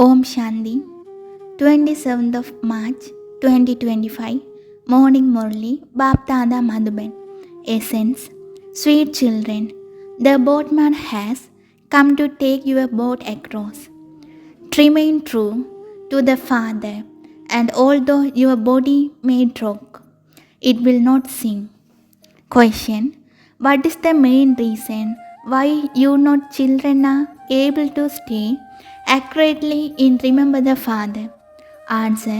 Om Shanti, 27th of March 2025, Morning Murli, Baptada Madhuban. Essence, sweet children, the boatman has come to take your boat across. Remain true to the Father, and although your body may rock, it will not sink. Question: what is the main reason why you not children are able to stay accurately in remember the Father? Answer: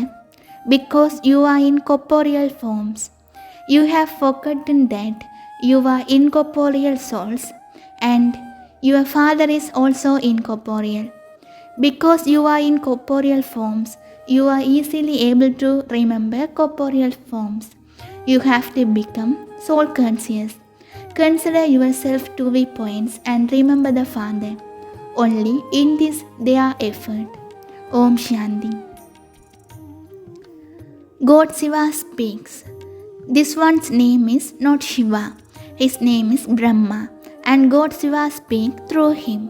because you are in corporeal forms. You have forgotten that you are incorporeal souls and your Father is also incorporeal. Because you are in corporeal forms, you are easily able to remember corporeal forms. You have to become soul conscious. Consider yourself to be points and remember the Father. Only in this their effort. Om Shanti. God Shiva speaks. This one's name is not Shiva. His name is Brahma, and God Shiva speaks through him.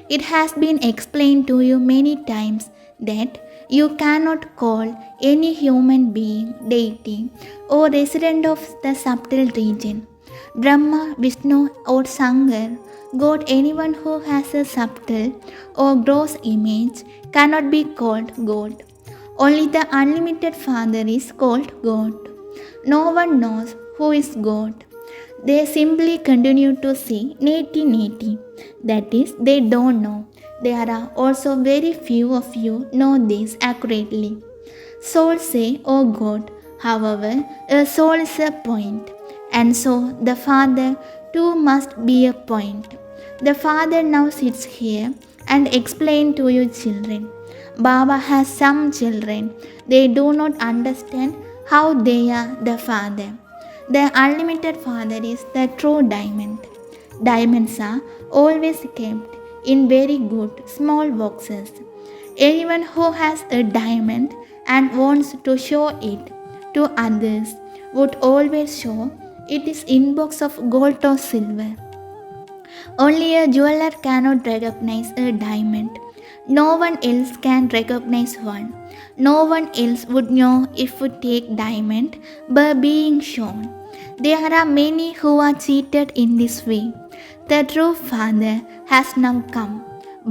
It has been explained to you many times that you cannot call any human being deity or resident of the subtle region. Brahma, Vishnu, or Shankar, God, anyone who has a subtle or gross image cannot be called God. Only the unlimited Father is called God. No one knows who is God. They simply continue to see neti. That is, they don't know. There are also very few of you know this accurately. Souls say, "Oh God." However, a soul is a point, and so the Father too must be a point. The Father now sits here and explains to you children. Baba has some children. They do not understand how they are the Father. The unlimited Father is the true diamond. Diamonds are always kept in very good small boxes. Anyone who has a diamond and wants to show it to others would always show it is in box of gold or silver. Only a jeweler cannot recognize a diamond. No one else can recognize one. No one else would know if we take diamond by being shown. There are many who are cheated in this way. The true Father has now come,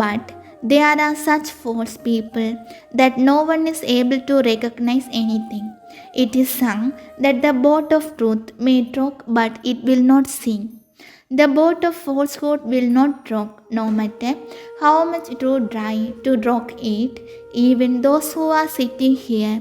but there are such false people that no one is able to recognize anything. It is sung that the boat of truth may rock, but it will not sink. The boat of falsehood will not rock, no matter how much you try to rock it. Even those who are sitting here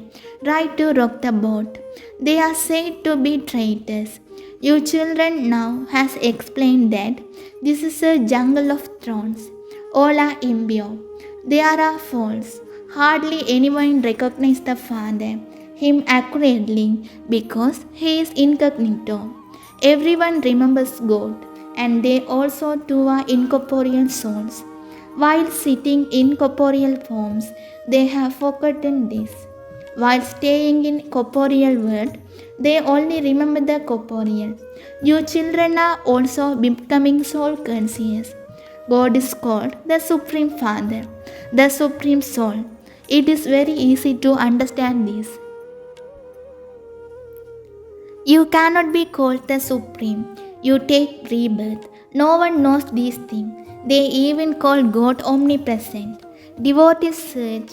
try to rock the boat. They are said to be traitors. You children now has explained that this is a jungle of thorns. All are impure. They are false. Hardly anyone recognizes the Father, him accurately, because he is incognito. Everyone remembers God, and they also too are incorporeal souls. While sitting in corporeal forms, they have forgotten this. While staying in corporeal world, they only remember the corporeal. You children are also becoming soul conscious. God is called the Supreme Father, the Supreme Soul. It is very easy to understand this. You cannot be called the Supreme. You take rebirth. No one knows these things. They even call God omnipresent. Devotees search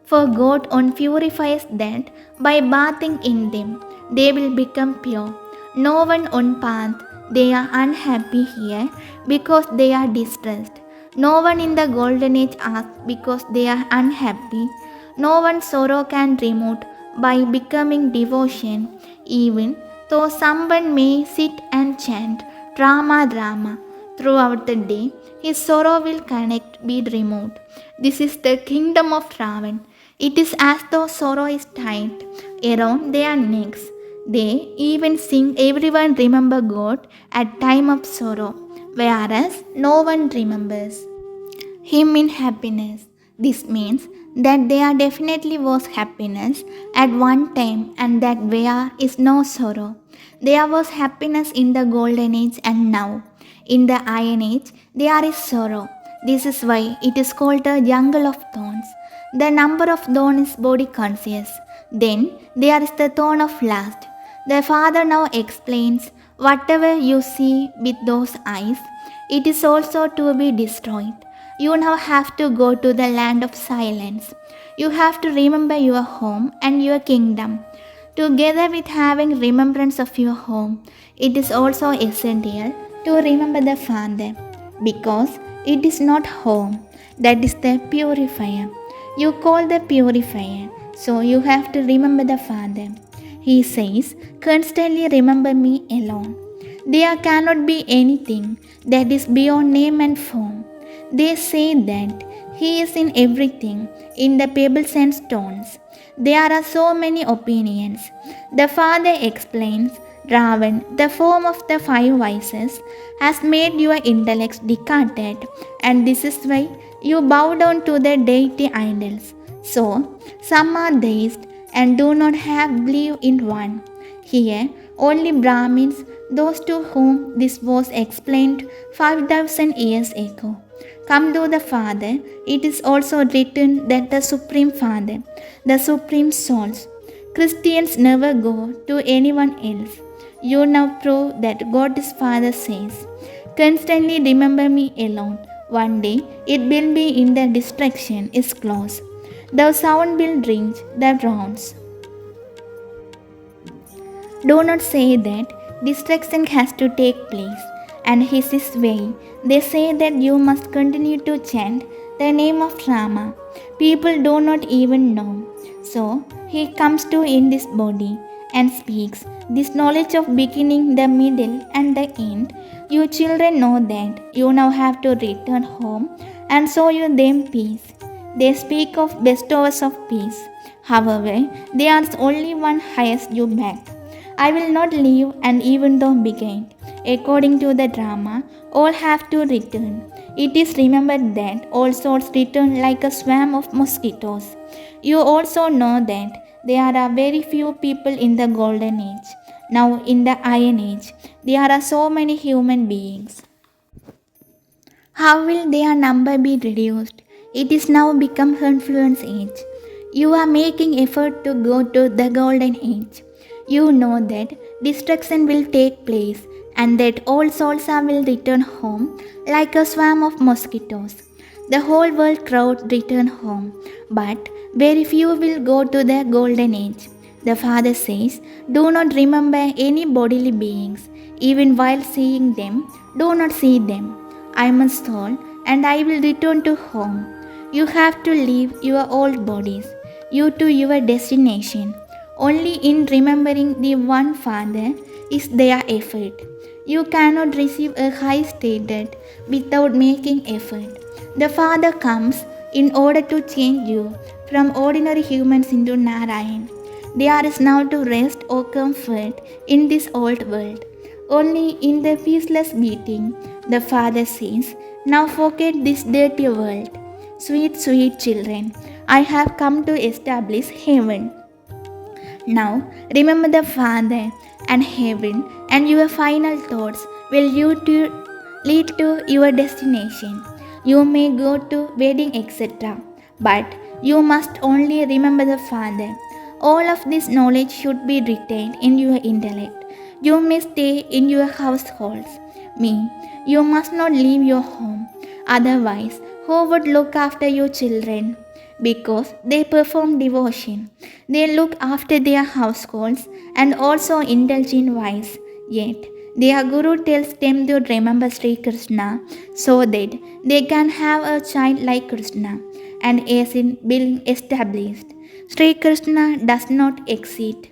for God and purifies that by bathing in them, they will become pure. No one on path, they are unhappy here because they are distressed. No one in the golden age asks because they are unhappy. No one sorrow can remove by becoming devotion, even though someone may sit and chant drama throughout the day, his sorrow will connect be removed. This is the kingdom of Ravan. It is as though sorrow is tied around their necks. They even sing everyone remember God at time of sorrow, whereas no one remembers him in happiness. This means that there definitely was happiness at one time and that where is no sorrow. There was happiness in the golden age and now. In the iron age, there is sorrow. This is why it is called a jungle of thorns. The number of thorns is body conscious. Then there is the thorn of lust. The Father now explains whatever you see with those eyes, it is also to be destroyed. You now have to go to the land of silence. You have to remember your home and your kingdom. Together with having remembrance of your home, it is also essential to remember the Father, because it is not home, that is the purifier. You call the purifier, so you have to remember the Father. He says, constantly remember me alone. There cannot be anything that is beyond name and form. They say that He is in everything, in the pebbles and stones. There are so many opinions. The Father explains, Ravan, the form of the five vices, has made your intellects decadent, and this is why you bow down to the deity idols. So, some are deists and do not have belief in one. Here, only Brahmins, those to whom this was explained 5,000 years ago, come to the Father. It is also written that the Supreme Father, the Supreme Souls, Christians never go to anyone else. You now prove that God is Father says, constantly remember me alone. One day it will be in the destruction is close. The sound will ring the rounds. Do not say that destruction has to take place, and His is way. They say that you must continue to chant the name of Rama. People do not even know. So He comes to in this body and speaks this knowledge of beginning, the middle, and the end. You children know that you now have to return home, and so you them peace. They speak of bestowers of peace. However, there is only one highest you back. I will not leave, and even though beguiled, according to the drama, all have to return. It is remembered that all souls return like a swarm of mosquitoes. You also know that there are very few people in the golden age. Now in the iron age, there are so many human beings. How will their number be reduced? It is now become influence age. You are making effort to go to the golden age. You know that destruction will take place and that all souls will return home like a swarm of mosquitoes. The whole world crowd return home, but very few will go to the golden age. The Father says, do not remember any bodily beings. Even while seeing them, do not see them. I am a soul and I will return to home. You have to leave your old bodies, you to your destination. Only in remembering the one Father is their effort. You cannot receive a high status without making effort. The Father comes in order to change you from ordinary humans into Narayan. There is now to rest or comfort in this old world. Only in the peaceless beating, the Father says, now forget this dirty world. Sweet, sweet children, I have come to establish heaven. Now remember the Father and heaven, and your final thoughts will lead to your destination. You may go to wedding, etc. But you must only remember the Father. All of this knowledge should be retained in your intellect. You may stay in your households. Me, you must not leave your home. Otherwise, who would look after your children? Because they perform devotion. They look after their households and also indulge in vice. Yet, their Guru tells them to remember Sri Krishna so that they can have a child like Krishna and as in being established. Sri Krishna does not exist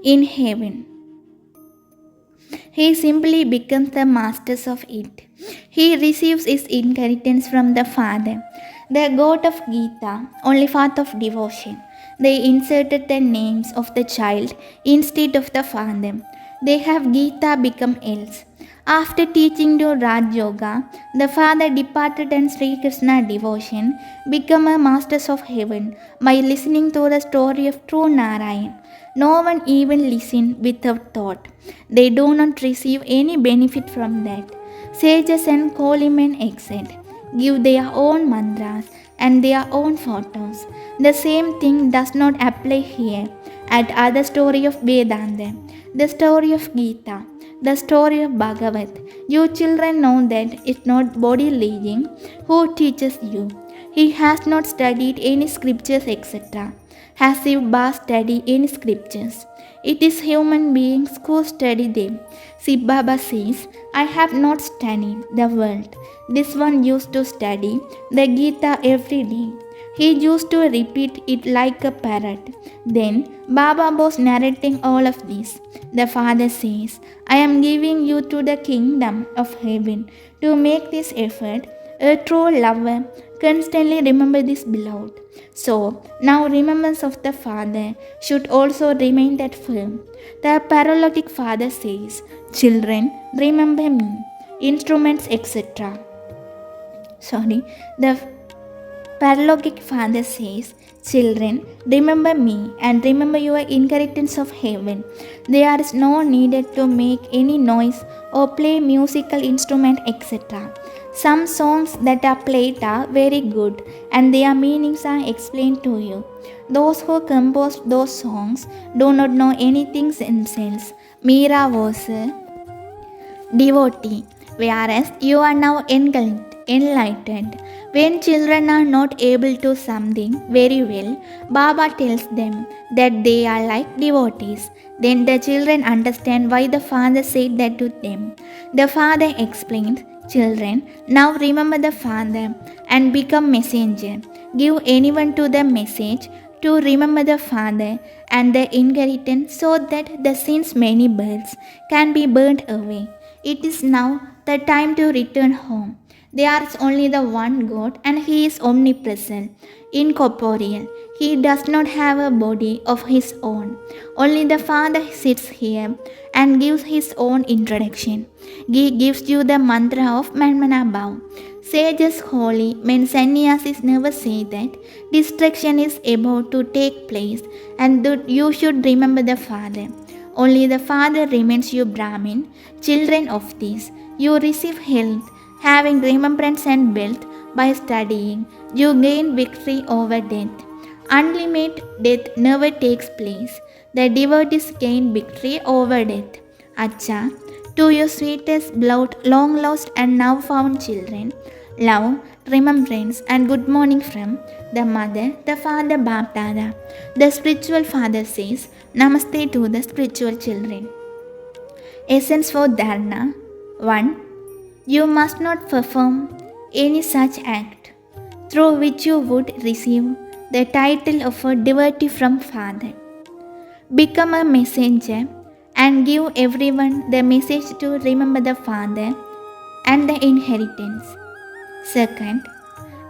in heaven. He simply becomes the master of it. He receives his inheritance from the Father. The God of Gita, only path of devotion. They inserted the names of the child instead of the father. They have Gita become else. After teaching to Raj Yoga, the father departed and Sri Krishna devotion became a masters of heaven by listening to the story of true Narayan. No one even listen without thought. They do not receive any benefit from that. Sages and holy men exit, give their own mantras and their own photos. The same thing does not apply here. At other story of Vedanta, the story of Gita, the story of Bhagavat, you children know that it's not body leading who teaches you. He has not studied any scriptures, etc. Has Shiva studied any scriptures? It is human beings who study them. Shiv Baba says, I have not studied the world. This one used to study the Gita every day. He used to repeat it like a parrot. Then Baba was narrating all of this. The father says, I am giving you to the kingdom of heaven to make this effort. A true lover constantly remember this beloved. So now remembrance of the father should also remain that firm. The paralogic father says, children, remember me, instruments, etc. The paralogic father says, children, remember me and remember your inheritance of heaven. There is no need to make any noise or play musical instrument, etc. Some songs that are played are very good and their meanings are explained to you. Those who composed those songs do not know anything themselves. Meera was a devotee, whereas you are now enlightened. When children are not able to something very well, Baba tells them that they are like devotees. Then the children understand why the father said that to them. The father explains, children, now remember the father and become messenger. Give anyone to the message to remember the father and the inheritance so that the sins many births can be burnt away. It is now the time to return home. There is only the one God and He is omnipresent, incorporeal. He does not have a body of His own. Only the Father sits here and gives His own introduction. He gives you the mantra of Manmana Bhav. Sages, holy men, sannyasis never say that destruction is about to take place and that you should remember the Father. Only the Father remains you Brahmin, children of this. You receive health, having remembrance and wealth by studying. You gain victory over death. Unlimited death never takes place. The devotees gain victory over death. Acha, to your sweetest, beloved, long lost and now found children, love, remembrance and good morning from the mother, the father, Bap Dada. The spiritual father says, Namaste to the spiritual children. Essence for Dharana. 1. You must not perform any such act through which you would receive the title of a devotee from Father. Become a messenger and give everyone the message to remember the Father and the inheritance. Second,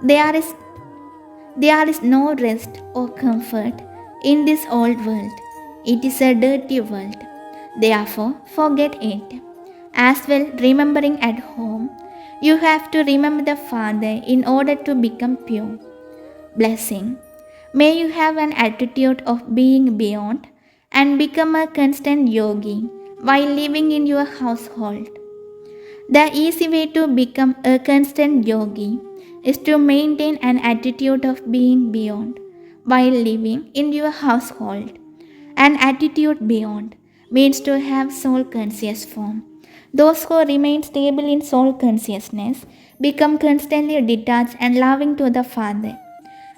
there is no rest or comfort in this old world. It is a dirty world. Therefore, forget it. As well, remembering at home, you have to remember the Father in order to become pure. Blessing. May you have an attitude of being beyond and become a constant yogi while living in your household. The easy way to become a constant yogi is to maintain an attitude of being beyond while living in your household. An attitude beyond means to have soul conscious form. Those who remain stable in soul consciousness become constantly detached and loving to the Father.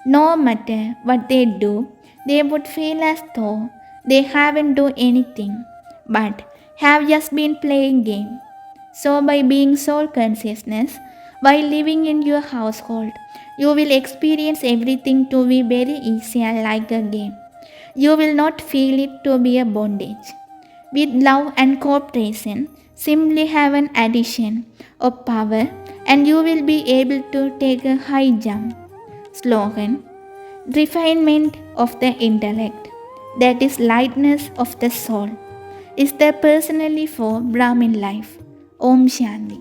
No matter what they do, they would feel as though they haven't done anything, but have just been playing game. So by being soul consciousness, while living in your household, you will experience everything to be very easy and like a game. You will not feel it to be a bondage. With love and cooperation, simply have an addition of power and you will be able to take a high jump. Slogan: refinement of the intellect, that is lightness of the soul, is the personally for Brahmin life. Om Shanti.